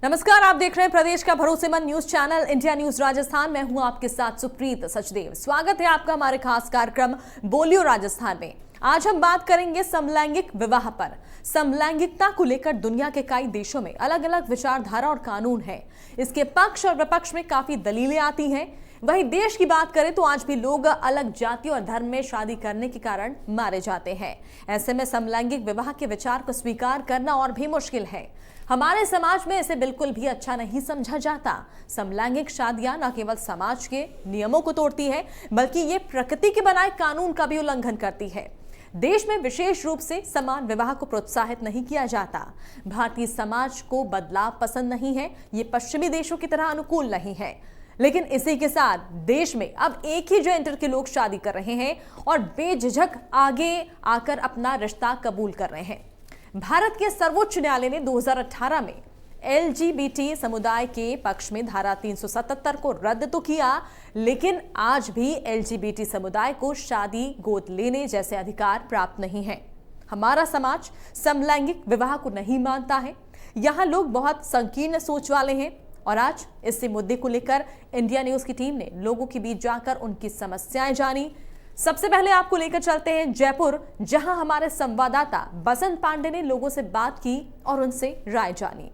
नमस्कार, आप देख रहे हैं प्रदेश का भरोसेमंद news channel India news Rajasthan. मैं हूं आपके साथ सुप्रीत सचदेव। स्वागत है आपका हमारे खास कार्यक्रम बोलियो राजस्थान में। आज हम बात करेंगे समलैंगिक विवाह पर। समलैंगिकता को लेकर दुनिया के कई देशों में अलग अलग विचारधारा और कानून है। इसके पक्ष और विपक्ष में काफी दलीलें आती हैं। वहीं देश की बात करें तो आज भी लोग अलग जाति और धर्म में शादी करने के कारण मारे जाते हैं। ऐसे में समलैंगिक विवाह के विचार को स्वीकार करना और भी मुश्किल है। हमारे समाज में इसे बिल्कुल भी अच्छा नहीं समझा जाता। समलैंगिक शादियां न केवल समाज के नियमों को तोड़ती है, बल्कि ये प्रकृति के बनाए कानून का भी उल्लंघन करती है। देश में विशेष रूप से समान विवाह को प्रोत्साहित नहीं किया जाता। भारतीय समाज को बदलाव पसंद नहीं है। ये पश्चिमी देशों की तरह अनुकूल नहीं है। लेकिन इसी के साथ देश में अब एक ही जेंडर के लोग शादी कर रहे हैं और बेझिझक आगे आकर अपना रिश्ता कबूल कर रहे हैं। भारत के सर्वोच्च न्यायालय ने 2018 में एलजीबीटी समुदाय के पक्ष में धारा 377 को रद्द तो किया, लेकिन आज भी एलजीबीटी समुदाय को शादी गोद लेने जैसे अधिकार प्राप्त नहीं है। हमारा समाज समलैंगिक विवाह को नहीं मानता है। यहाँ लोग बहुत संकीर्ण सोच वाले हैं और आज इसी मुद्दे को लेकर इंडिया न्यूज की टीम ने लोगों के बीच जाकर उनकी समस्याएं जानी। सबसे पहले आपको लेकर चलते हैं जयपुर, जहां हमारे संवाददाता बसंत पांडे ने लोगों से बात की और उनसे राय जानी।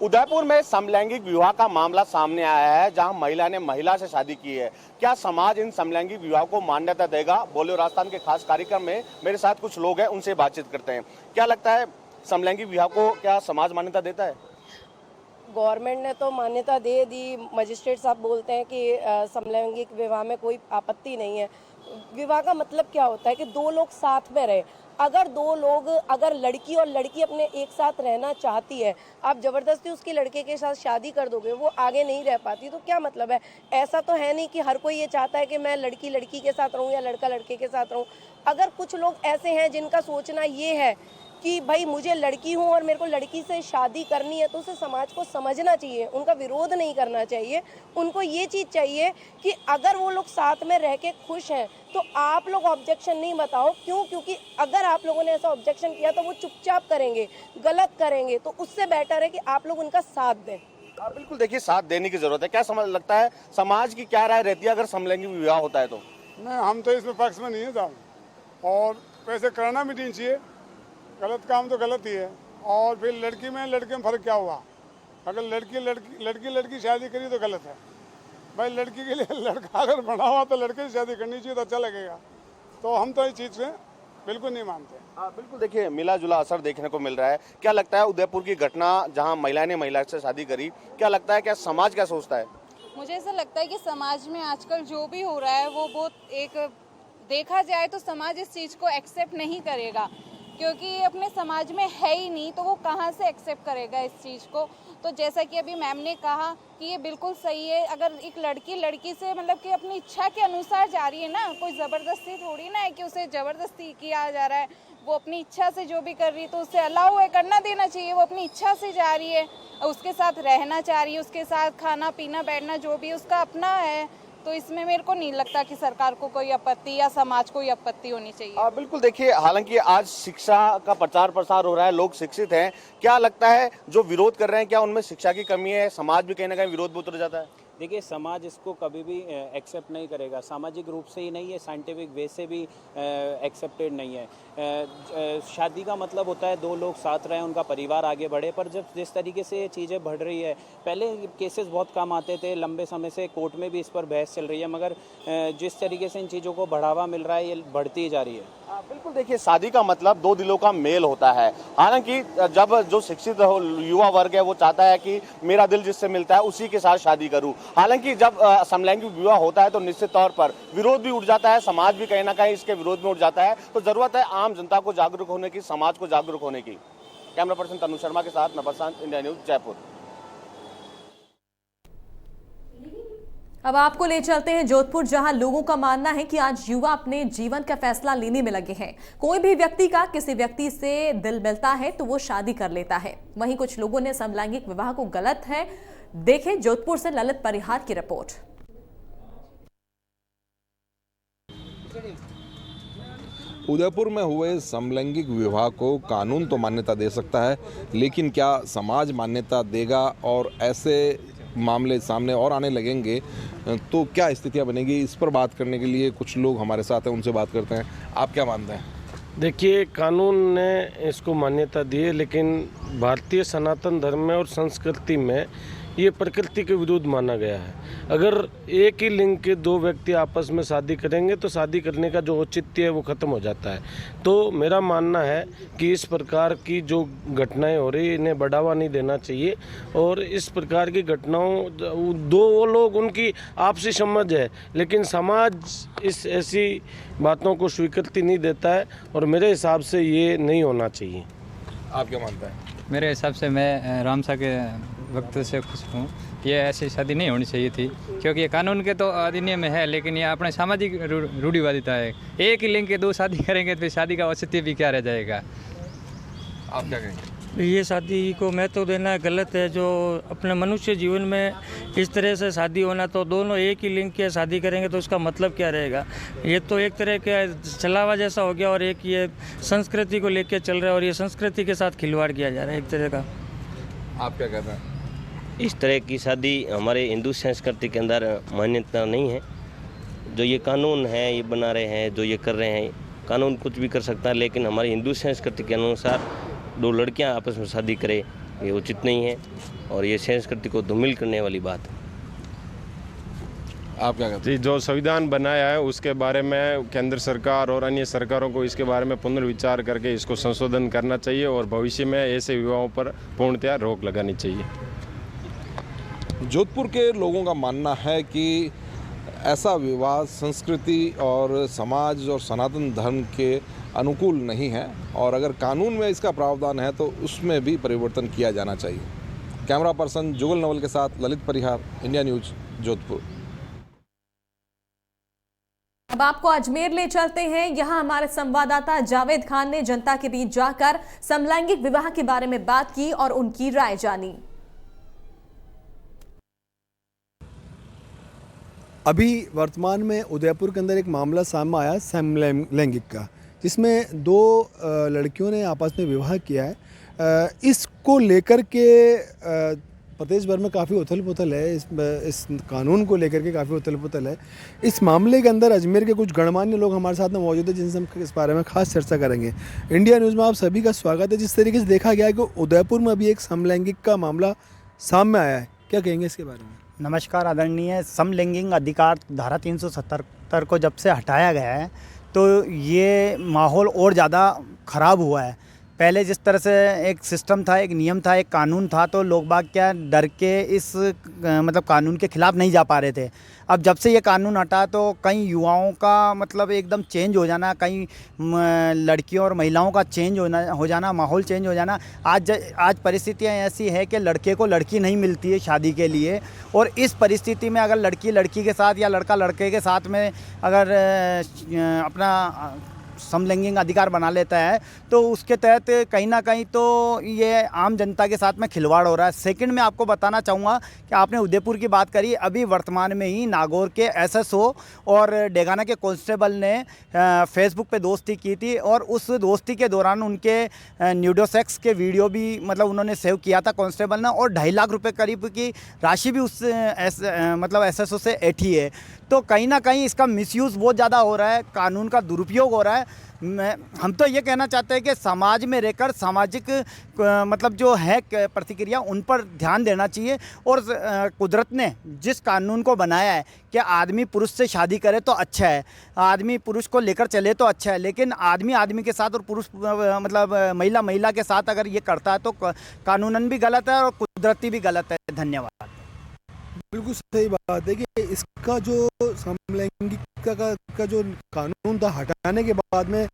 उदयपुर में समलैंगिक विवाह का मामला सामने आया है, जहां महिला ने महिला से शादी की है। क्या समाज इन समलैंगिक विवाह को मान्यता देगा? बोलियो राजस्थान के खास कार्यक्रम में मेरे साथ कुछ लोग हैं, उनसे बातचीत करते हैं। क्या लगता है, समलैंगिक विवाह को क्या समाज मान्यता देता है? गवर्नमेंट ने तो मान्यता दे दी। मजिस्ट्रेट साहब बोलते हैं कि समलैंगिक विवाह में कोई आपत्ति नहीं है। विवाह का मतलब क्या होता है कि दो लोग साथ में रहे। अगर लड़की और लड़की अपने एक साथ रहना चाहती है, आप जबरदस्ती उसकी लड़के के साथ शादी कर दोगे, वो आगे नहीं रह पाती, तो क्या मतलब है? ऐसा तो है नहीं कि हर कोई ये चाहता है कि मैं लड़की लड़की के साथ रहूं या लड़का लड़के के साथ रहूं। अगर कुछ लोग ऐसे हैं जिनका सोचना ये है कि भाई मुझे लड़की हूँ और मेरे को लड़की से शादी करनी है, तो उसे समाज को समझना चाहिए, उनका विरोध नहीं करना चाहिए। उनको ये चीज़ चाहिए कि अगर वो लोग साथ में रह के खुश हैं तो आप लोग ऑब्जेक्शन नहीं बताओ। क्यों? क्योंकि अगर आप लोगों ने ऐसा ऑब्जेक्शन किया तो वो चुपचाप करेंगे, गलत करेंगे, तो उससे बेटर है कि आप लोग उनका साथ दें। बिल्कुल, देखिए, साथ देने की जरूरत है। क्या समझ लगता है समाज की क्या राय रहती है अगर समलैंगिक विवाह होता है तो? नहीं, हम तो इसमें पक्ष में नहीं है साहब, और वैसे करना भी नहीं चाहिए। गलत काम तो गलत ही है। और फिर लड़की में फ़र्क क्या हुआ? अगर लड़की शादी करी तो गलत है भाई। लड़की के लिए लड़का अगर बना हुआ तो लड़के से शादी करनी चाहिए तो अच्छा लगेगा। तो हम तो इस चीज़ से बिल्कुल नहीं मानते। बिल्कुल, देखिए, मिला जुला असर देखने को मिल रहा है। क्या लगता है, उदयपुर की घटना जहाँ महिला ने महिला से शादी करी, क्या लगता है, क्या समाज क्या सोचता है? मुझे ऐसा लगता है कि समाज में आजकल जो भी हो रहा है वो बहुत देखा जाए तो समाज इस चीज़ को एक्सेप्ट नहीं करेगा, क्योंकि ये अपने समाज में है ही नहीं, तो वो कहाँ से एक्सेप्ट करेगा इस चीज़ को। तो जैसा कि अभी मैम ने कहा कि ये बिल्कुल सही है। अगर एक लड़की से मतलब कि अपनी इच्छा के अनुसार जा रही है ना, कोई ज़बरदस्ती थोड़ी ना है कि उसे ज़बरदस्ती किया जा रहा है। वो अपनी इच्छा से जो भी कर रही है तो उसे अलाउ है, करना देना चाहिए। वो अपनी इच्छा से जा रही है, उसके साथ रहना चाह रही है, उसके साथ खाना पीना बैठना जो भी उसका अपना है। तो इसमें मेरे को नहीं लगता कि सरकार को कोई आपत्ति या समाज को कोई आपत्ति होनी चाहिए। बिल्कुल, देखिए, हालांकि आज शिक्षा का प्रचार प्रसार हो रहा है, लोग शिक्षित हैं। क्या लगता है, जो विरोध कर रहे हैं, क्या उनमें शिक्षा की कमी है? समाज भी कहीं ना कहीं विरोध में उतर जाता है? देखिए, समाज इसको कभी भी एक्सेप्ट नहीं करेगा। सामाजिक रूप से ही नहीं है, साइंटिफिक वे से भी एक्सेप्टेड नहीं है। शादी का मतलब होता है दो लोग साथ रहें, उनका परिवार आगे बढ़े। पर जब जिस तरीके से ये चीज़ें बढ़ रही है, पहले केसेस बहुत कम आते थे, लंबे समय से कोर्ट में भी इस पर बहस चल रही है, मगर जिस तरीके से इन चीज़ों को बढ़ावा मिल रहा है, ये बढ़ती जा रही है। बिल्कुल, देखिए, शादी का मतलब दो दिलों का मेल होता है। हालांकि जब जो शिक्षित युवा वर्ग है वो चाहता है कि मेरा दिल जिससे मिलता है उसी के साथ शादी करूं। हालांकि जब समलैंगिक विवाह होता है तो निश्चित तौर पर विरोध भी उठ जाता है, समाज भी कहीं ना कहीं इसके विरोध में उठ जाता है। तो जरूरत है आम जनता को जागरूक होने की, समाज को जागरूक होने की। कैमरा पर्सन तनु शर्मा के साथ मैं प्रशांत, इंडिया न्यूज, जयपुर। अब आपको ले चलते हैं जोधपुर, जहां लोगों का मानना है कि आज युवा अपने जीवन का फैसला लेने में लगे हैं। कोई भी व्यक्ति का किसी व्यक्ति से दिल मिलता है तो वो शादी कर लेता है। वहीं कुछ लोगों ने समलैंगिक विवाह को गलत है। देखें जोधपुर से ललित परिहार की रिपोर्ट। उदयपुर में हुए समलैंगिक विवाह को कानून तो मान्यता दे सकता है, लेकिन क्या समाज मान्यता देगा और ऐसे मामले सामने और आने लगेंगे तो क्या स्थितियां बनेगी? इस पर बात करने के लिए कुछ लोग हमारे साथ हैं, उनसे बात करते हैं। आप क्या मानते हैं? देखिए, कानून ने इसको मान्यता दी है, लेकिन भारतीय सनातन धर्म में और संस्कृति में ये प्रकृति के विरुद्ध माना गया है। अगर एक ही लिंग के दो व्यक्ति आपस में शादी करेंगे तो शादी करने का जो औचित्य है वो ख़त्म हो जाता है। तो मेरा मानना है कि इस प्रकार की जो घटनाएं हो रही इन्हें बढ़ावा नहीं देना चाहिए, और इस प्रकार की घटनाओं दो लोग उनकी आपसी समझ है, लेकिन समाज इस ऐसी बातों को स्वीकृति नहीं देता है, और मेरे हिसाब से ये नहीं होना चाहिए। आप क्या मानते हैं? मेरे हिसाब से मैं रामसा के वक्त से खुश हूँ। ये ऐसी शादी नहीं होनी चाहिए थी, क्योंकि ये कानून के तो अधिनियम में है, लेकिन ये अपने सामाजिक रूढ़िवादिता है। एक ही लिंग के दो शादी करेंगे तो फिर शादी का औचित्य भी क्या रह जाएगा? आप क्या कहेंगे? ये शादी को महत्व देना गलत है। जो अपने मनुष्य जीवन में इस तरह से शादी होना, तो दोनों एक ही लिंग की शादी करेंगे तो उसका मतलब क्या रहेगा? ये तो एक तरह का छलावा जैसा हो गया, और एक ये संस्कृति को लेकर चल रहा है, और ये संस्कृति के साथ खिलवाड़ किया जा रहा है एक तरह का। आप क्या कहते हैं? इस तरह की शादी हमारे हिंदू संस्कृति के अंदर मान्यता नहीं है। जो ये कानून है ये बना रहे हैं, जो ये कर रहे हैं, कानून कुछ भी कर सकता है, लेकिन हमारी हिंदू संस्कृति के अनुसार दो लड़कियां आपस में शादी करें ये उचित नहीं है, और ये संस्कृति को धूमिल करने वाली बात है। आप क्या कहते हैं? जी, जो संविधान बनाया है उसके बारे में केंद्र सरकार और अन्य सरकारों को इसके बारे में पुनर्विचार करके इसको संशोधन करना चाहिए, और भविष्य में ऐसे विवाहों पर पूर्णतया रोक लगानी चाहिए। जोधपुर के लोगों का मानना है कि ऐसा विवाह संस्कृति और समाज और सनातन धर्म के अनुकूल नहीं है, और अगर कानून में इसका प्रावधान है तो उसमें भी परिवर्तन किया जाना चाहिए। कैमरा पर्सन जुगल नवल के साथ ललित परिहार, इंडिया न्यूज, जोधपुर। अब आपको अजमेर ले चलते हैं। यहां हमारे संवाददाता जावेद खान ने जनता के बीच जाकर समलैंगिक विवाह के बारे में बात की और उनकी राय जानी। अभी वर्तमान में उदयपुर के अंदर एक मामला सामने आया समलैंगिक का, जिसमें दो लड़कियों ने आपस में विवाह किया है। इसको लेकर के प्रदेश भर में काफ़ी उथल पुथल है। इस कानून को लेकर के काफ़ी उथल पुथल है। इस मामले के अंदर अजमेर के कुछ गणमान्य लोग हमारे साथ में मौजूद है, जिनसे हम इस बारे में खास चर्चा करेंगे। इंडिया न्यूज़ में आप सभी का स्वागत है। जिस तरीके से देखा गया है कि उदयपुर में अभी एक समलैंगिक का मामला सामने आया है, क्या कहेंगे इसके बारे में? नमस्कार आदरणीय। समलैंगिक अधिकार धारा 377 को जब से हटाया गया है तो ये माहौल और ज़्यादा ख़राब हुआ है। पहले जिस तरह से एक सिस्टम था, एक नियम था, एक कानून था, तो लोग बाग क्या डर के इस मतलब कानून के खिलाफ़ नहीं जा पा रहे थे। अब जब से ये कानून हटा तो कई युवाओं का मतलब एकदम चेंज हो जाना, कई लड़कियों और महिलाओं का चेंज हो जाना, माहौल चेंज हो जाना। आज परिस्थितियाँ ऐसी है कि लड़के को लड़की नहीं मिलती है शादी के लिए, और इस परिस्थिति में अगर लड़की लड़की के साथ या लड़का लड़के के साथ में अगर अपना समलैंगिक अधिकार बना लेता है तो उसके तहत कहीं ना कहीं तो ये आम जनता के साथ में खिलवाड़ हो रहा है। सेकंड में आपको बताना चाहूँगा कि आपने उदयपुर की बात करी, अभी वर्तमान में ही नागौर के एसएसओ और डेगाना के कांस्टेबल ने फेसबुक पे दोस्ती की थी, और उस दोस्ती के दौरान उनके न्यूडोसेक्स के वीडियो भी मतलब उन्होंने सेव किया था कांस्टेबल ने, और 2.5 लाख रुपये करीब की राशि भी उस मतलब एसएसओ से ऐठी है। तो कहीं ना कहीं इसका मिसयूज़ बहुत ज़्यादा हो रहा है, कानून का दुरुपयोग हो रहा है। हम तो ये कहना चाहते हैं कि समाज में रहकर सामाजिक मतलब जो है प्रतिक्रिया उन पर ध्यान देना चाहिए, और कुदरत ने जिस कानून को बनाया है कि आदमी पुरुष से शादी करे तो अच्छा है, आदमी पुरुष को लेकर चले तो अच्छा है, लेकिन आदमी आदमी के साथ और पुरुष मतलब महिला महिला के साथ अगर ये करता है तो कानूनन भी गलत है और कुदरती भी गलत है। धन्यवाद। बिल्कुल सही बात है कि इसका जो समलैंगिकता का जो कानून था हटाने के बाद में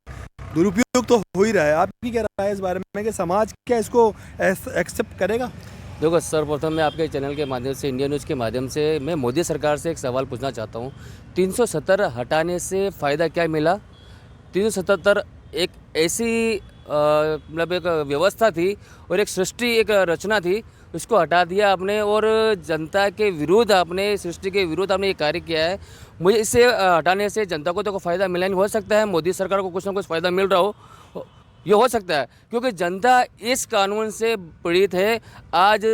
दुरुपयोग तो हो ही रहा है। आपकी क्या राय है इस बारे में कि समाज क्या इसको एक्सेप्ट करेगा? देखो, सर्वप्रथम मैं आपके चैनल के माध्यम से, इंडिया न्यूज़ के माध्यम से मैं मोदी सरकार से एक सवाल पूछना चाहता हूँ। 370 हटाने से फ़ायदा क्या मिला? 377 एक ऐसी मतलब एक व्यवस्था थी और एक सृष्टि, एक रचना थी उसको हटा दिया आपने और जनता के विरुद्ध आपने, सृष्टि के विरुद्ध आपने ये कार्य किया है। मुझे इससे हटाने से जनता को तो कोई फ़ायदा मिला नहीं। हो सकता है मोदी सरकार को कुछ ना कुछ फ़ायदा मिल रहा हो, ये हो सकता है, क्योंकि जनता इस कानून से पीड़ित है। आज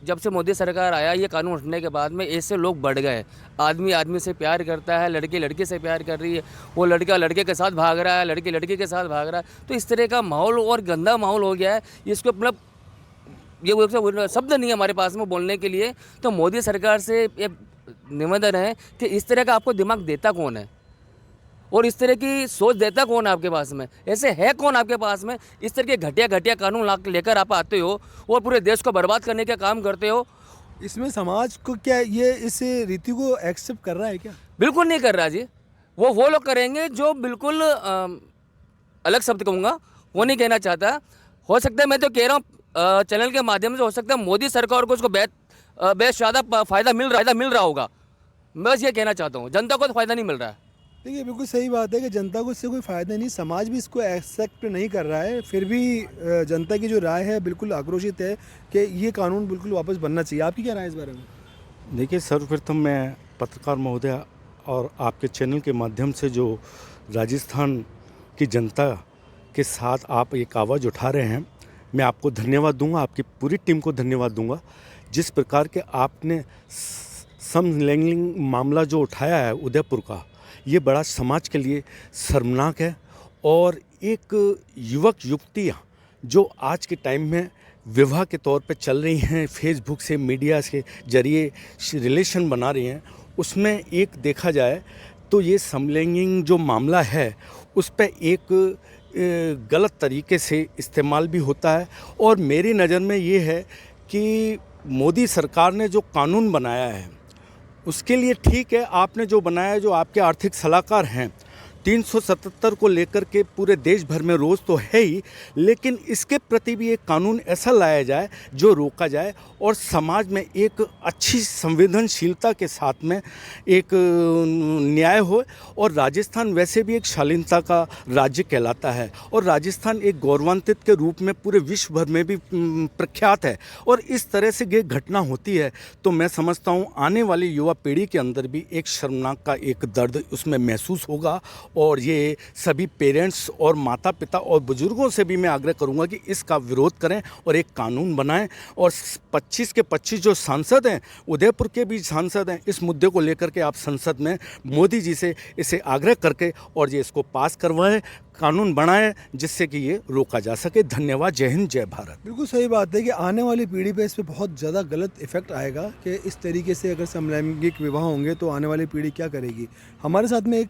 जब से मोदी सरकार आया, ये कानून उठने के बाद में ऐसे लोग बढ़ गए। आदमी आदमी से प्यार करता है, लड़की लड़की से प्यार कर रही है, वो लड़का लड़के के साथ भाग रहा है, लड़की लड़की के साथ भाग रहा है। तो इस तरह का माहौल और गंदा माहौल हो गया है। इसको मतलब ये शब्द नहीं है हमारे पास में बोलने के लिए। तो मोदी सरकार से एक निवेदन है कि इस तरह का आपको दिमाग देता कौन है और इस तरह की सोच देता कौन है आपके पास में, ऐसे है कौन आपके पास में? इस तरह के घटिया घटिया कानून लेकर आप आते हो और पूरे देश को बर्बाद करने का काम करते हो। इसमें समाज को क्या ये इस रीति को एक्सेप्ट कर रहा है क्या? बिल्कुल नहीं कर रहा जी। वो लोग करेंगे जो बिल्कुल अलग शब्द कहूँगा, वो नहीं कहना चाहता। हो सकता है, मैं तो कह रहा हूँ चैनल के माध्यम से, हो सकता है मोदी सरकार को उसको बेस्ट ज़्यादा फ़ायदा मिल रहा होगा। मैं बस ये कहना चाहता हूँ, जनता को तो फ़ायदा नहीं मिल रहा है। देखिए, बिल्कुल सही बात है कि जनता को इससे कोई फ़ायदा नहीं, समाज भी इसको एक्सेप्ट नहीं कर रहा है। फिर भी जनता की जो राय है बिल्कुल आक्रोशित है कि ये कानून बिल्कुल वापस बनना चाहिए। आपकी क्या राय है इस बारे में? देखिए, सर्वप्रथम मैं पत्रकार महोदय और आपके चैनल के माध्यम से जो राजस्थान की जनता के साथ आप एक आवाज़ उठा रहे हैं, मैं आपको धन्यवाद दूंगा, आपकी पूरी टीम को धन्यवाद दूंगा। जिस प्रकार के आपने समलैंगिक मामला जो उठाया है उदयपुर का, ये बड़ा समाज के लिए शर्मनाक है। और एक युवक युवतियाँ जो आज के टाइम में विवाह के तौर पे चल रही हैं, फेसबुक से, मीडिया के जरिए रिलेशन बना रही हैं, उसमें एक देखा जाए तो ये समलैंगिक जो मामला है उस पर एक गलत तरीके से इस्तेमाल भी होता है। और मेरी नज़र में ये है कि मोदी सरकार ने जो कानून बनाया है उसके लिए ठीक है, आपने जो बनाया, जो आपके आर्थिक सलाहकार हैं, 377 को लेकर के पूरे देश भर में रोज़ तो है ही, लेकिन इसके प्रति भी एक कानून ऐसा लाया जाए जो रोका जाए और समाज में एक अच्छी संवेदनशीलता के साथ में एक न्याय हो। और राजस्थान वैसे भी एक शालीनता का राज्य कहलाता है और राजस्थान एक गौरवान्वित के रूप में पूरे विश्व भर में भी प्रख्यात है। और इस तरह से ये घटना होती है तो मैं समझता हूँ आने वाली युवा पीढ़ी के अंदर भी एक शर्मनाक का एक दर्द उसमें महसूस होगा। और ये सभी पेरेंट्स और माता पिता और बुजुर्गों से भी मैं आग्रह करूंगा कि इसका विरोध करें और एक कानून बनाएं। और 25 के 25 जो सांसद हैं, उदयपुर के भी सांसद हैं, इस मुद्दे को लेकर के आप संसद में मोदी जी से इसे आग्रह करके और ये इसको पास करवाएं, कानून बनाएं जिससे कि ये रोका जा सके। धन्यवाद। जय हिंद, जय भारत। बिल्कुल सही बात है कि आने वाली पीढ़ी पे इस पर बहुत ज़्यादा गलत इफेक्ट आएगा कि इस तरीके से अगर समलैंगिक विवाह होंगे तो आने वाली पीढ़ी क्या करेगी। हमारे साथ में एक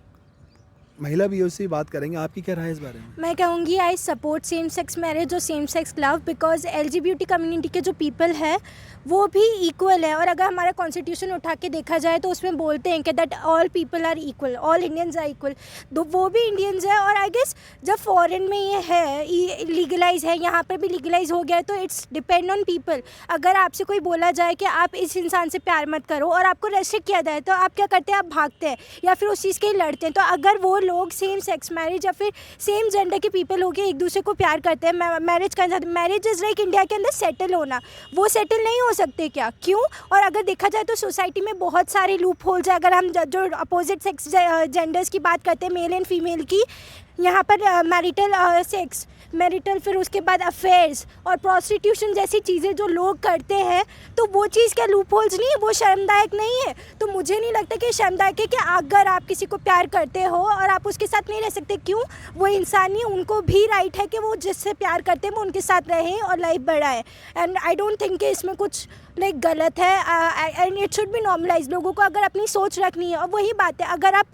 महिला भी उससे बात करेंगे। आपकी क्या राय है इस बारे में? मैं कहूँगी I support same sex marriage और same sex love, because LGBT community के जो पीपल है वो भी इक्वल है। और अगर हमारा कॉन्स्टिट्यूशन उठा के देखा जाए तो उसमें बोलते हैं कि that all people are equal, all Indians are equal, तो वो भी इंडियंस है। और आई गेस जब फॉरेन में ये है लीगलाइज है, यहाँ पर भी लीगलाइज हो गया है, तो इट्स डिपेंड ऑन पीपल। अगर आपसे कोई बोला जाए कि आप इस इंसान से प्यार मत करो और आपको रेस्ट्रिक्ट किया जाए तो आप क्या करते हैं? आप भागते हैं या फिर उस चीज़ के लिए लड़ते हैं। तो अगर वो लोग सेम सेक्स मैरिज या फिर सेम जेंडर के पीपल हो के एक दूसरे को प्यार करते हैं, मैरिज करना चाहते हैं, मैरिज इज़ लाइक इंडिया के अंदर सेटल होना, वो सेटल नहीं हो सकते क्या? क्यों? और अगर देखा जाए तो सोसाइटी में बहुत सारे लूप होल्स है। अगर हम जो अपोजिट सेक्स जेंडर्स की बात करते हैं, मेल एंड फीमेल की, यहाँ पर मैरिटल सेक्स, मैरिटल, फिर उसके बाद अफेयर्स और प्रोस्टिट्यूशन जैसी चीज़ें जो लोग करते हैं, तो वो चीज़ क्या लूप होल्स नहीं है? वो शर्मदायक नहीं है? तो मुझे नहीं लगता कि शर्मदायक है कि अगर आप किसी को प्यार करते हो और आप उसके साथ नहीं रह सकते। क्यों? वो इंसान ही, उनको भी राइट है कि वो जिससे प्यार करते हैं वो उनके साथ रहें और लाइफ बढ़ाएं। एंड आई डोंट थिंक कि इसमें कुछ लाइक गलत है। And it should be normalise. लोगों को अगर अपनी सोच रखनी है, और वही बात है, अगर आप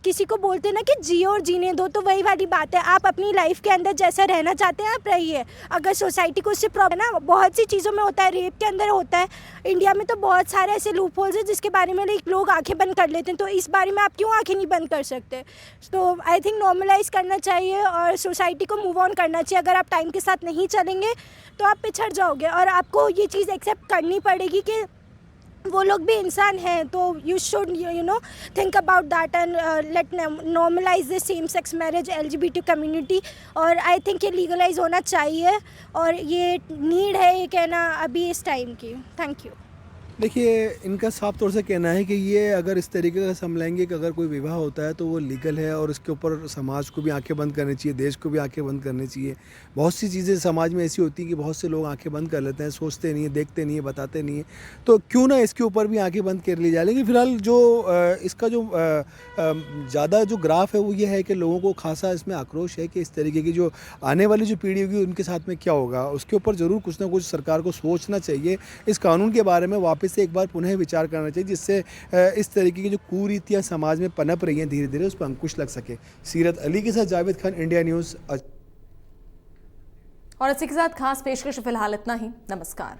किसी को बोलते हैं ना कि जियो और जीने दो, तो वही वाली बात है, आप अपनी लाइफ के अंदर जैसा रहना चाहते हैं आप रहिए। अगर सोसाइटी को उससे प्रॉब्लम ना, बहुत सी चीज़ों में होता है, रेप के अंदर होता है, इंडिया में तो बहुत सारे ऐसे लूप होल्स हैं जिसके बारे में लोग आंखें बंद कर लेते हैं। तो इस बारे में आप क्यों आंखें नहीं बंद कर सकते? तो आई थिंक नॉर्मलाइज करना चाहिए और सोसाइटी को मूव ऑन करना चाहिए। अगर आप टाइम के साथ नहीं चलेंगे तो आप पिछड़ जाओगे और आपको ये चीज़ एक्सेप्ट करनी पड़ेगी कि वो लोग भी इंसान हैं, तो you should you know think about that and let normalise the same sex marriage LGBT community. और आई थिंक ये लीगलाइज होना चाहिए और ये नीड है ये कहना अभी इस टाइम की। Thank you. देखिए, इनका साफ तौर से कहना है कि ये अगर इस तरीके का समलैंगिक अगर कोई विवाह होता है तो वो लीगल है और इसके ऊपर समाज को भी आंखें बंद करनी चाहिए, देश को भी आंखें बंद करनी चाहिए। बहुत सी चीज़ें समाज में ऐसी होती हैं कि बहुत से लोग आंखें बंद कर लेते हैं, सोचते नहीं है, देखते नहीं है, बताते नहीं है, तो क्यों ना इसके ऊपर भी आंखें बंद कर ली जाए। लेकिन फिलहाल जो इसका जो ज़्यादा जो ग्राफ है वो ये है कि लोगों को खासा इसमें आक्रोश है कि इस तरीके की जो आने वाली जो पीढ़ी होगी उनके साथ में क्या होगा। उसके ऊपर ज़रूर कुछ ना कुछ सरकार को सोचना चाहिए, इस कानून के बारे में वापस से एक बार पुनः विचार करना चाहिए, जिससे इस तरीके की जो कुरीतियाँ समाज में पनप रही हैं धीरे धीरे उस पर अंकुश लग सके। सीरत अली के साथ जावेद खान, इंडिया न्यूज़। और इसी के साथ खास पेशकश फिलहाल इतना ही। नमस्कार।